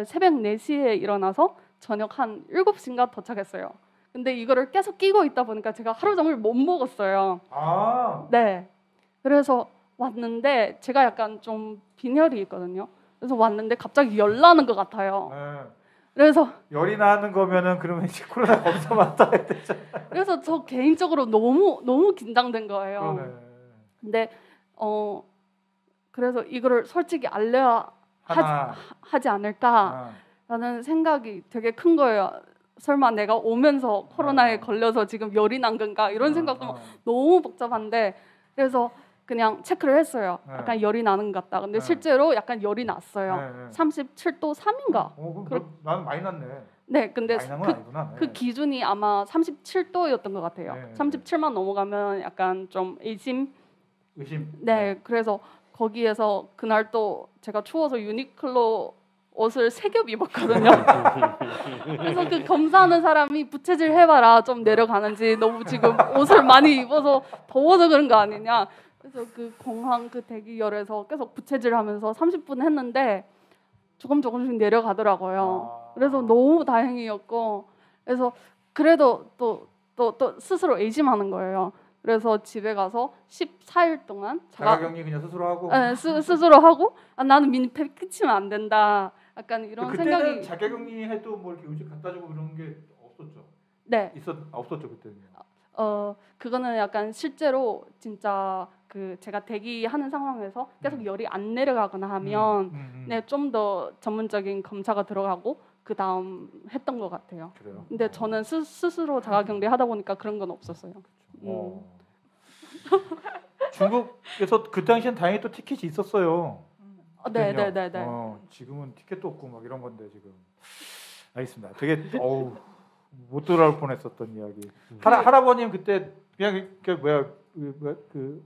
새벽 4시에 일어나서 저녁 한 7시인가 도착했어요. 근데 이거를 계속 끼고 있다 보니까 제가 하루 종일 못 먹었어요. 네. 그래서 왔는데 제가 약간 좀 빈혈이 있거든요. 그래서 왔는데 갑자기 열 나는 것 같아요. 네. 그래서 열이 나는 거면은 그러면 이제 코로나 검사 맡아야 되잖아. 그래서 저 개인적으로 너무 긴장된 거예요. 그러네. 근데 그래서 이거를 솔직히 알려야 하지 않을까라는 생각이 되게 큰 거예요. 설마 내가 오면서 코로나에 걸려서 지금 열이 난 건가 이런 생각도 너무 복잡한데 그래서 그냥 체크를 했어요. 약간 열이 나는 것 같다. 근데 실제로 약간 열이 났어요. 37도 3인가. 나는 많이 났네. 네, 근데 많이 난건 아니구나. 그 기준이 아마 37도였던 것 같아요. 네. 37만 넘어가면 약간 좀 의심. 네. 그래서 거기에서 그날 또 제가 추워서 유니클로 옷을 3겹 입었거든요. 그래서 그 검사하는 사람이 부채질 해봐라 좀 내려가는지 너무 지금 옷을 많이 입어서 더워서 그런 거 아니냐. 그래서 그 공항 그 대기열에서 계속 부채질하면서 30분 했는데 조금씩 내려가더라고요. 그래서 너무 다행이었고 그래서 그래도 또 스스로 의심하는 거예요. 그래서 집에 가서 14일 동안 자가격리 그냥 스스로 하고. 네, 스스로 하고 나는 민폐 끼치면 안 된다. 약간 이런 그때는 생각이 자가격리 해도 뭐 이렇게 음식 갖다 주고 그런 게 없었죠. 네. 없었죠 그때는. 그거는 약간 실제로 진짜 그 제가 대기하는 상황에서 계속 열이 안 내려가거나 하면 네, 좀 더 전문적인 검사가 들어가고 그 다음 했던 것 같아요. 그래요. 근데 저는 스스로 자가격리 하다 보니까 그런 건 없었어요. 중국에서 그 당시엔 다행히 또 티켓이 있었어요. 네네네네. 지금은 티켓도 없고 막 이런 건데 지금. 알겠습니다. 되게 못 돌아올 뻔했었던 이야기. 할아버님 그때 그냥 그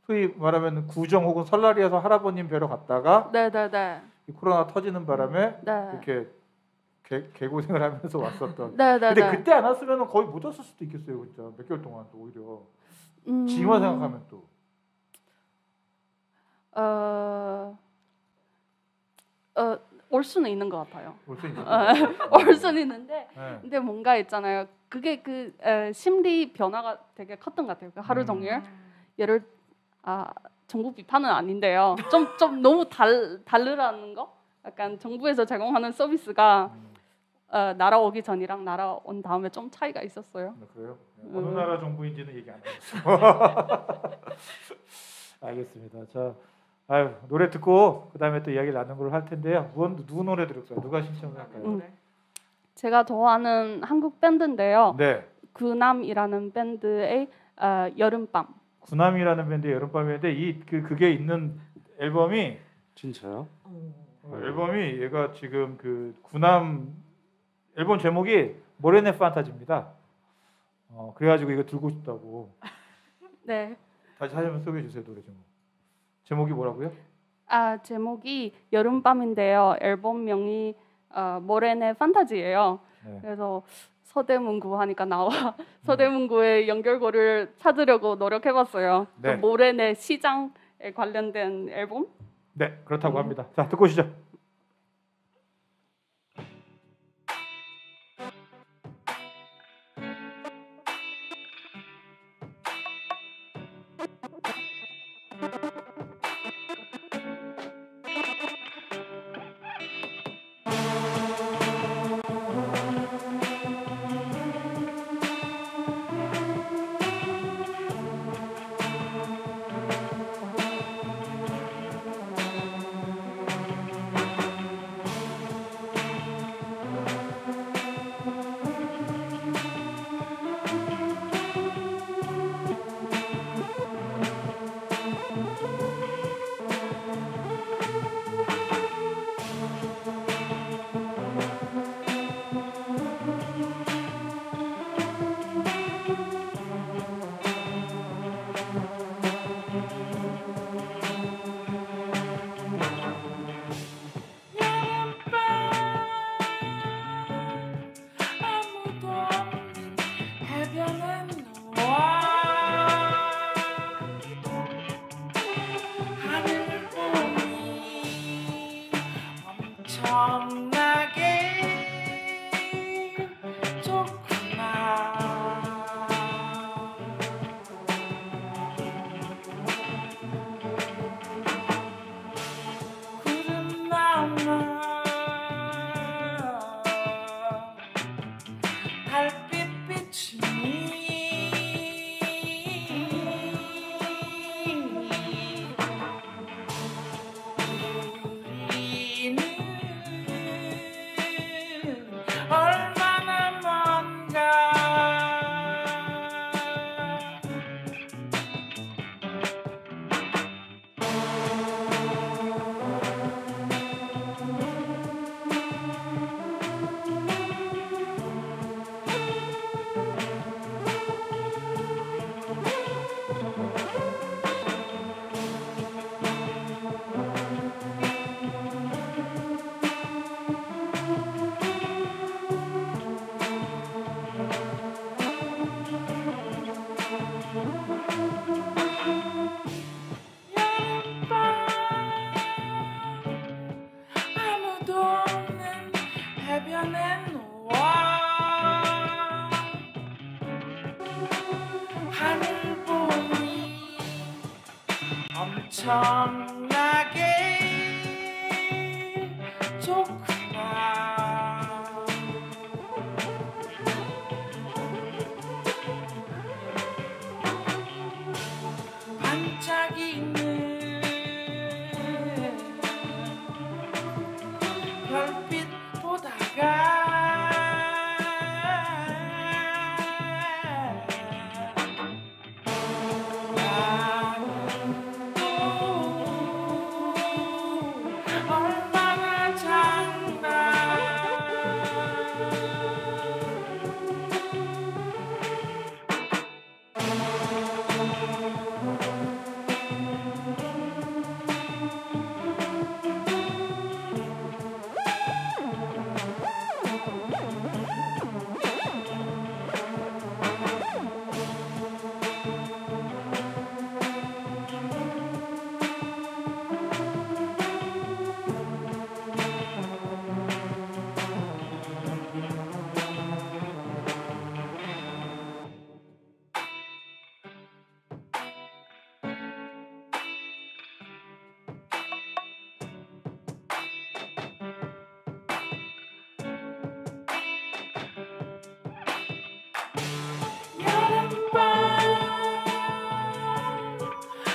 소위 말하면 구정 혹은 설날이어서 할아버님 뵈러 갔다가 네네네. 이 코로나 터지는 바람에 네. 이렇게 개고생을 하면서 왔었던. 네네네. 근데 그때 안 왔으면 거의 못 왔을 수도 있겠어요, 진짜 몇 개월 동안 또 오히려. 지금만 생각하면 또. 올 수는 있는 것 같아요. 올 수 있는. 올 수는 있는데, 네. 근데 뭔가 있잖아요. 그게 그 심리 변화가 되게 컸던 것 같아요. 그 하루 종일 얘를 정부 비판은 아닌데요. 좀 너무 다르라는 거. 약간 정부에서 제공하는 서비스가 날아오기 전이랑 날아온 다음에 좀 차이가 있었어요. 그래요? 어느 나라 정부인지는 얘기 안 해줬어요. 알겠습니다. 자, 노래 듣고 그 다음에 또 이야기를 나누는 걸 할 텐데요. 누구 노래 들을까요? 누가 신청을 할까요? 제가 좋아하는 한국 밴드인데요. 네. 구남이라는 밴드의 여름밤. 구남이라는 밴드의 여름밤인데 그게 있는 앨범이 진짜요? 앨범이 얘가 지금 그 구남 앨범 제목이 모레네 판타지입니다. 그래가지고 이거 들고 싶다고. 네. 다시 한번 소개해 주세요 노래 제목. 제목이 뭐라고요? 제목이 여름밤인데요. 앨범명이 모레네 판타지예요. 네. 그래서 서대문구 하니까 나와 서대문구의 연결고를 찾으려고 노력해봤어요. 네. 그 모레네 시장에 관련된 앨범. 네, 그렇다고 합니다. 자, 듣고 오시죠. 엄청나게 좋구나. 반짝이는 별빛 보다가 나는 또 얼마나 작나.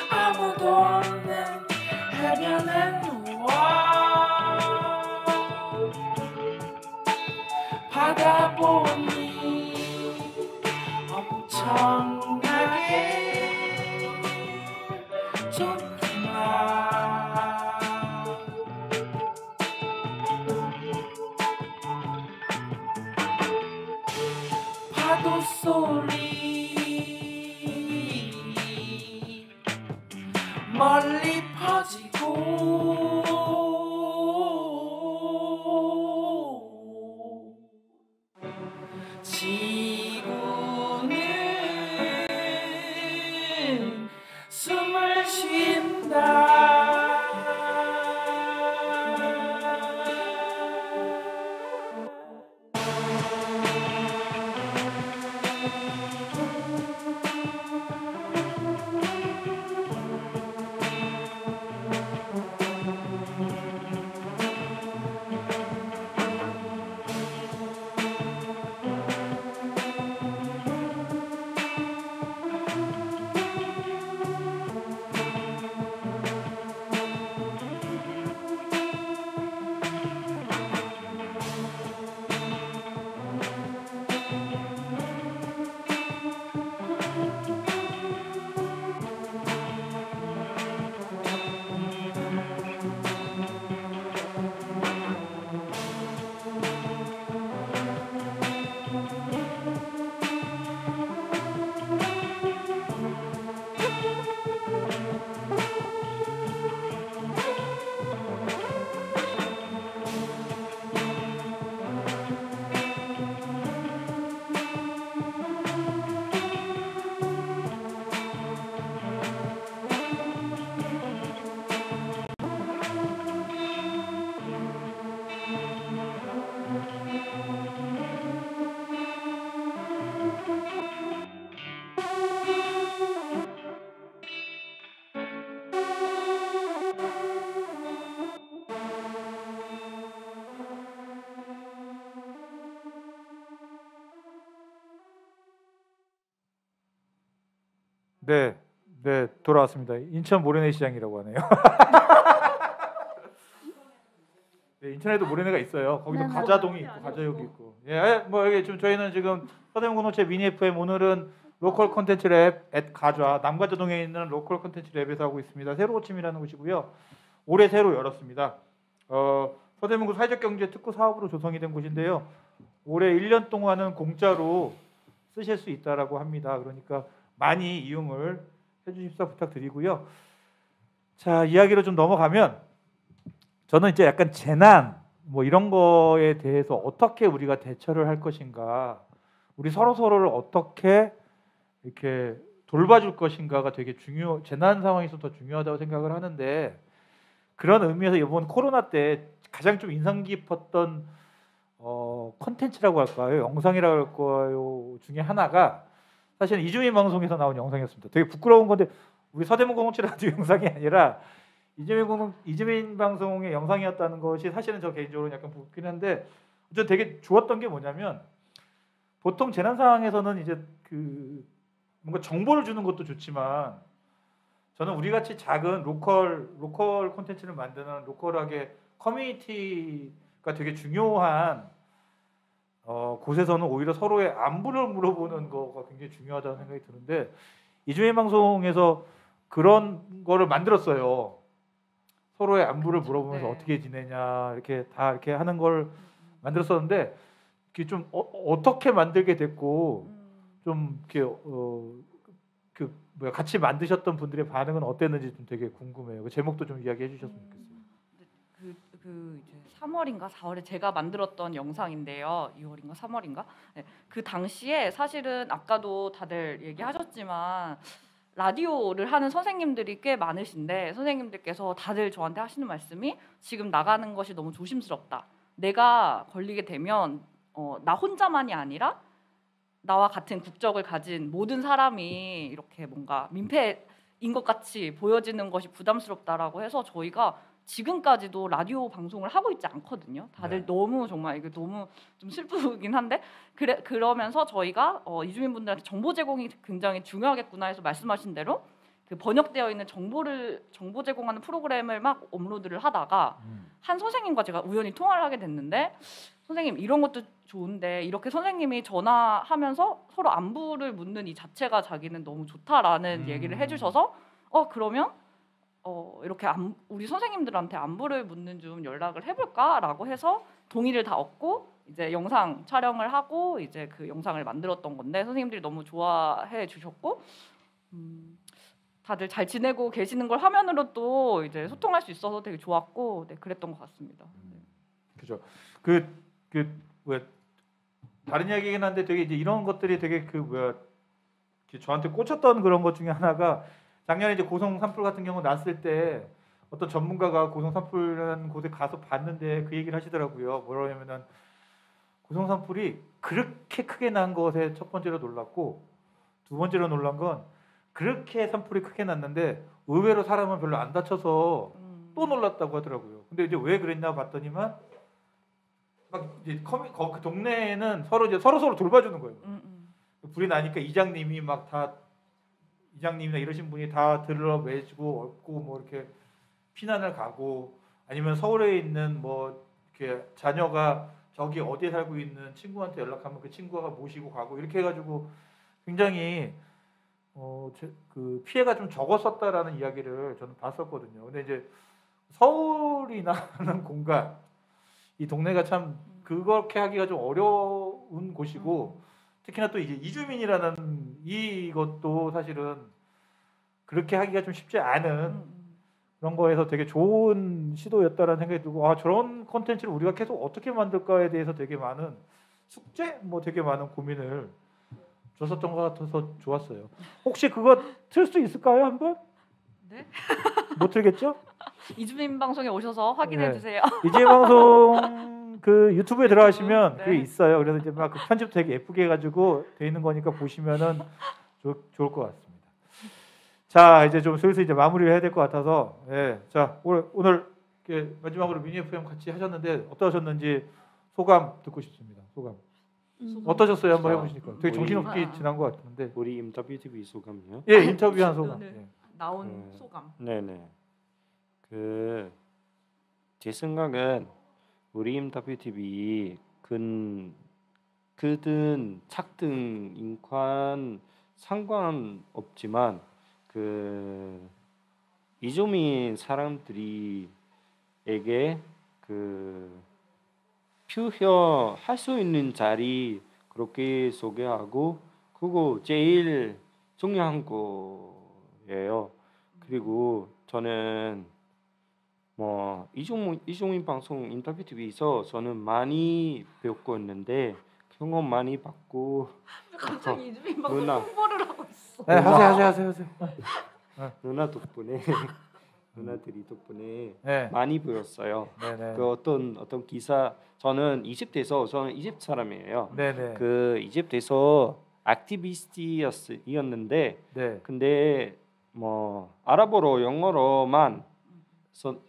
아무도 없는 해변에 누워 바다 보니 엄청나게 좋구나. 파도 소리 멀리 퍼지고 지구는 숨을 쉰다. 네, 네 돌아왔습니다. 인천 모래내 시장이라고 하네요. 네, 인천에도 모래내가 있어요. 거기도 네네. 과자동이 있고 과자역이 있고. 예, 뭐 여기 지금 저희는 지금 서대문 공동체 미니 FM 오늘은 로컬 콘텐츠 랩 @ 가좌 남과자동에 있는 로컬 콘텐츠 랩에서 하고 있습니다. 새로 고침이라는 곳이고요. 올해 새로 열었습니다. 서대문구 사회적 경제 특구 사업으로 조성이 된 곳인데요. 올해 1년 동안은 공짜로 쓰실 수 있다라고 합니다. 그러니까 많이 이용을 해주십사 부탁드리고요. 자, 이야기로 좀 넘어가면 저는 이제 약간 재난 뭐 이런 거에 대해서 어떻게 우리가 대처를 할 것인가, 우리 서로를 어떻게 이렇게 돌봐줄 것인가가 되게 재난 상황에서 더 중요하다고 생각을 하는데, 그런 의미에서 이번 코로나 때 가장 좀 인상 깊었던 컨텐츠라고 할까요, 영상이라고 할까요 중에 하나가 사실은 이주민 방송에서 나온 영상이었습니다. 되게 부끄러운 건데 우리 서대문 007 라디오 영상이 아니라 이재민 방송의 영상이었다는 것이 사실은 저 개인적으로 약간 부럽긴 한데 저 되게 좋았던 게 뭐냐면 보통 재난 상황에서는 이제 그 뭔가 정보를 주는 것도 좋지만 저는 우리 같이 작은 로컬 콘텐츠를 만드는 로컬하게 커뮤니티가 되게 중요한 곳에서는 오히려 서로의 안부를 물어보는 거가 굉장히 중요하다는 생각이 드는데 이주민 방송에서 그런 거를 만들었어요. 서로의 안부를 물어보면서 네. 어떻게 지내냐 이렇게 다 이렇게 하는 걸 만들었었는데 그게 좀 어떻게 만들게 됐고 좀 이렇게 그 뭐야 같이 만드셨던 분들의 반응은 어땠는지 좀 되게 궁금해요. 그 제목도 좀 이야기해 주셨으면 좋겠어요. 그 이제 3월인가 4월에 제가 만들었던 영상인데요. 2월인가 3월인가? 네, 그 당시에 사실은 아까도 다들 얘기하셨지만 라디오를 하는 선생님들이 꽤 많으신데 선생님들께서 다들 저한테 하시는 말씀이 지금 나가는 것이 너무 조심스럽다. 내가 걸리게 되면 나 혼자만이 아니라 나와 같은 국적을 가진 모든 사람이 이렇게 뭔가 민폐인 것 같이 보여지는 것이 부담스럽다라고 해서 저희가 지금까지도 라디오 방송을 하고 있지 않거든요. 다들 네. 너무 정말 이게 너무 좀 슬프긴 한데 그러면서 저희가 이주민 분들한테 정보 제공이 굉장히 중요하겠구나 해서 말씀하신 대로 그 번역되어 있는 정보 제공하는 프로그램을 막 업로드를 하다가 한 선생님과 제가 우연히 통화를 하게 됐는데 선생님 이런 것도 좋은데 이렇게 선생님이 전화하면서 서로 안부를 묻는 이 자체가 자기는 너무 좋다라는 얘기를 해주셔서 그러면 이렇게 우리 선생님들한테 안부를 묻는 좀 연락을 해볼까라고 해서 동의를 다 얻고 이제 영상 촬영을 하고 이제 그 영상을 만들었던 건데 선생님들이 너무 좋아해 주셨고 다들 잘 지내고 계시는 걸 화면으로 또 이제 소통할 수 있어서 되게 좋았고 네, 그랬던 것 같습니다. 그죠. 뭐야 다른 이야기긴 한데 되게 이제 이런 것들이 되게 이렇게 저한테 꽂혔던 그런 것 중에 하나가 작년에 이제 고성 산불 같은 경우 났을 때 어떤 전문가가 고성 산불이라는 곳에 가서 봤는데 그 얘기를 하시더라고요. 뭐라냐면은 고성 산불이 그렇게 크게 난 것에 첫 번째로 놀랐고 두 번째로 놀란 건 그렇게 산불이 크게 났는데 의외로 사람은 별로 안 다쳐서 또 놀랐다고 하더라고요. 근데 이제 왜 그랬냐 봤더니만 막 이제 그 동네에는 서로 돌봐주는 거예요. 불이 나니까 이장님이나 이러신 분이 다 들러 매주고 얻고 뭐 이렇게 피난을 가고 아니면 서울에 있는 뭐 이렇게 자녀가 저기 어디에 살고 있는 친구한테 연락하면 그 친구가 모시고 가고 이렇게 해가지고 굉장히 그 피해가 좀 적었었다라는 이야기를 저는 봤었거든요. 근데 이제 서울이라는 공간 이 동네가 참 그렇게 하기가 좀 어려운 곳이고 특히나 또 이제 이주민이라는 이것도 사실은 그렇게 하기가 좀 쉽지 않은 그런 거에서 되게 좋은 시도였다라는 생각이 들고 저런 콘텐츠를 우리가 계속 어떻게 만들까에 대해서 되게 많은 숙제 뭐 되게 많은 고민을 줬었던 것 같아서 좋았어요. 혹시 그거 틀 수 있을까요 한번? 네. 못 틀겠죠? 이주민 방송에 오셔서 확인해 네. 주세요. 이제 방송 그 유튜브에 들어가시면 네. 그게 있어요. 그래서 이제 막 그 편집 되게 예쁘게 해가지고 돼 있는 거니까 보시면은 좋을 것 같습니다. 자 이제 좀 슬슬 이제 마무리를 해야 될 것 같아서 자 오늘 이렇게 마지막으로 미니 FM 같이 하셨는데 어떠셨는지 소감 듣고 싶습니다. 소감 어떠셨어요? 한번 해보시니까 되게 정신없게 지난 것 같은데 우리 인터뷰 TV 소감이요? 예 인터뷰한 소감. 나온 소감. 네네. 제 생각은 우리 인터뷰 TV 크든 작든 인권 상관없지만 이주민 사람들이에게 표현할 수 있는 자리 그렇게 소개하고 그거 제일 중요한 거예요. 그리고 저는 뭐 이종민 방송 인터뷰 TV에서 저는 많이 배웠고 있는데 경험 많이 받고 갑자기 이주민 방송 누나. 홍보를 하고 있어. 네, 하세요. 누나 덕분에 누나들이 덕분에 네. 많이 배웠어요. 네네. 그 어떤 기사 저는 이집트 사람이에요. 네네. 그 이집트에서 액티비스트였는데 네. 근데 뭐 아랍어로 영어로만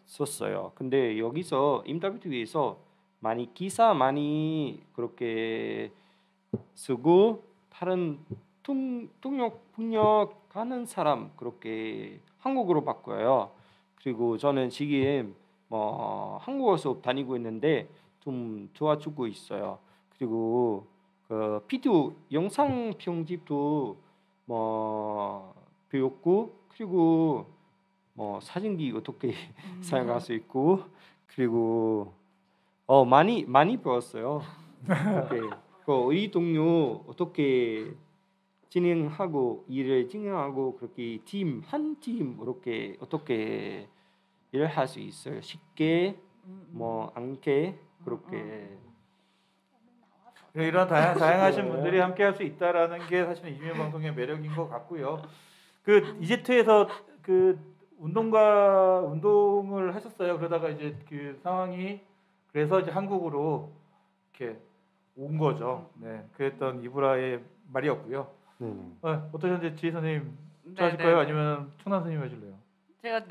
썼어요. 근데 여기서 임다비TV에서 많이 기사 많이 그렇게 쓰고 다른 통역하는 사람 그렇게 한국어로 바꿔요. 그리고 저는 지금 뭐 한국어 수업 다니고 있는데 좀 도와주고 있어요. 그리고 그 비디오 영상 편집도 뭐 배웠고 그리고 뭐 사진기 어떻게 사용할 수 있고 그리고 많이 배웠어요. 그 우리 동료 어떻게 진행하고 일을 진행하고 그렇게 한 팀 이렇게 어떻게 일을 할 수 있어요. 쉽게 뭐 않게 그렇게 이런 다양하신 분들이 함께 할 수 있다라는 게 사실은 이주민 방송의 매력인 것 같고요. 그 이집트에서 그 운동을 하셨어요. 그러다가 이제 그 상황이 그래서 이제 한국으로 이렇게 온 거죠. 네, 그랬던 이브라의 말이었고요. 어떠셨는지 지혜 선생님 하실까요? 아니면 충남 선생님 하실래요? 제가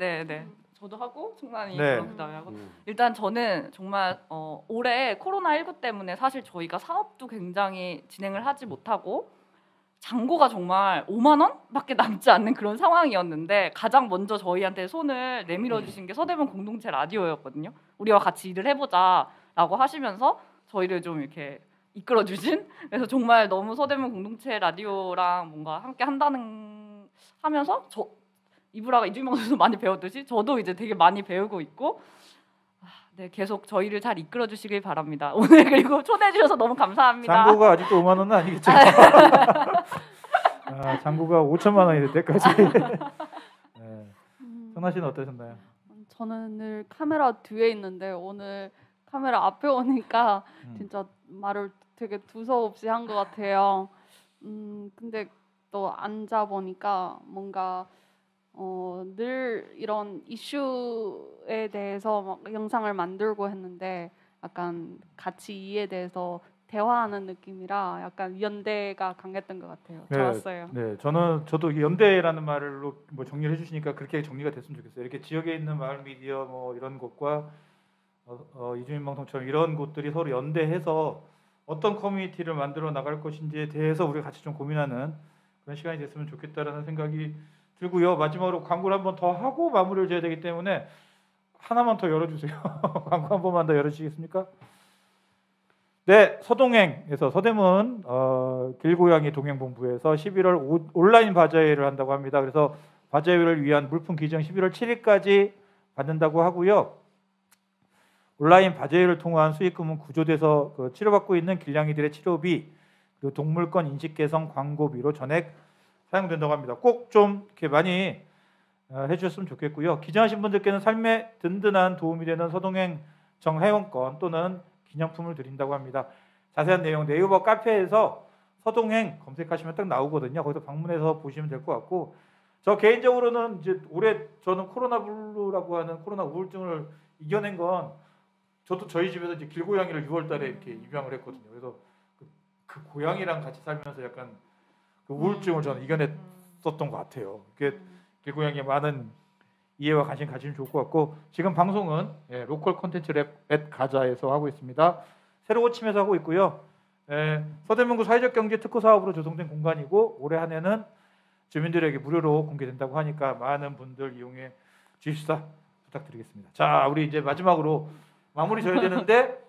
저도 하고 충남이 네. 그다음에 하고 일단 저는 정말 올해 코로나19 때문에 사실 저희가 사업도 굉장히 진행을 하지 못하고 잔고가 정말 5만 원밖에 남지 않는 그런 상황이었는데 가장 먼저 저희한테 손을 내밀어 주신 게 서대문 공동체 라디오였거든요. 우리와 같이 일을 해보자라고 하시면서 저희를 좀 이렇게 이끌어 주신 그래서 정말 너무 서대문 공동체 라디오랑 뭔가 함께 한다는 하면서 이브라가 이주민 선수 많이 배웠듯이 저도 이제 되게 많이 배우고 있고 네, 계속 저희를 잘 이끌어 주시길 바랍니다. 오늘 그리고 초대해 주셔서 너무 감사합니다. 잔고가 아직도 5만 원은 아니겠죠? 잔고가 5천만 원이 될 때까지. 네. 성나 씨는 어떠셨나요? 저는 늘 카메라 뒤에 있는데 오늘 카메라 앞에 오니까 진짜 말을 되게 두서없이 한 것 같아요. 근데 또 앉아 보니까 뭔가 늘 이런 이슈에 대해서 막 영상을 만들고 했는데 약간 같이 이에 대해서 대화하는 느낌이라 약간 연대가 강했던 것 같아요. 좋았어요. 네, 저도 이 연대라는 말로 뭐 정리를 해주시니까 그렇게 정리가 됐으면 좋겠어요. 이렇게 지역에 있는 마을 미디어 뭐 이런 곳과 이주민 방송처럼 이런 곳들이 서로 연대해서 어떤 커뮤니티를 만들어 나갈 것인지에 대해서 우리가 같이 좀 고민하는 그런 시간이 됐으면 좋겠다라는 생각이 들고요. 마지막으로 광고를 한 번 더 하고 마무리를 지어야 되기 때문에 하나만 더 열어주세요. 광고 한 번만 더 열어주시겠습니까? 네, 서동행에서 서대문 길고양이 동행본부에서 11월 온라인 바자회를 한다고 합니다. 그래서 바자회를 위한 물품 기증 11월 7일까지 받는다고 하고요. 온라인 바자회를 통한 수익금은 구조돼서 치료받고 있는 길냥이들의 치료비 그리고 동물권 인식 개선 광고비로 전액 사용된다고 합니다. 꼭 좀 이렇게 많이 해주셨으면 좋겠고요. 기증하신 분들께는 삶에 든든한 도움이 되는 서동행 정회원권 또는 기념품을 드린다고 합니다. 자세한 내용 네이버 카페에서 서동행 검색하시면 딱 나오거든요. 거기서 방문해서 보시면 될 것 같고 저 개인적으로는 이제 올해 저는 코로나 블루라고 하는 코로나 우울증을 이겨낸 건 저도 저희 집에서 이제 길고양이를 6월달에 이렇게 입양을 했거든요. 그래서 그 고양이랑 같이 살면서 약간 그 우울증을 저는 이겨냈었던 것 같아요. 그게 길고양이에 많은 이해와 관심 가지면 좋을 것 같고 지금 방송은 로컬 콘텐츠 랩 @ 가자에서 하고 있습니다. 새로 고침에서 하고 있고요. 서대문구 사회적 경제 특허 사업으로 조성된 공간이고 올해 한 해는 주민들에게 무료로 공개된다고 하니까 많은 분들 이용해 주십사 부탁드리겠습니다. 자, 우리 이제 마지막으로 마무리 져야 되는데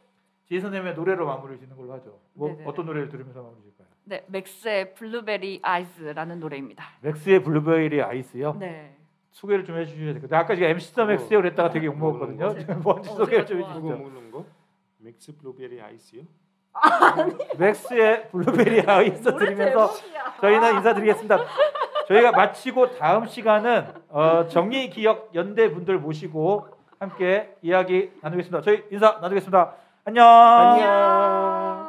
지혜 선생님의 노래로 마무리 짓는 걸로 하죠. 어떤 노래를 들으면서 마무리 질까요? 네, 맥스의 블루베리 아이스라는 노래입니다. 맥스의 블루베리 아이스요? 네. 소개를 좀 해주셔야 될 것 같아요. 아까 제가 MC 더 맥스요 그랬다가 되게 욕먹었거든요. 먼저 소개를 좀 그거 해주시죠. 먹는 거? 맥스 블루베리 아이스요? 맥스의 블루베리 아이스 드리면서 저희는 인사드리겠습니다. 저희가 마치고 다음 시간은 정의기억 연대 분들 모시고 함께 이야기 나누겠습니다. 저희 인사 나누겠습니다. 안녕. 안녕.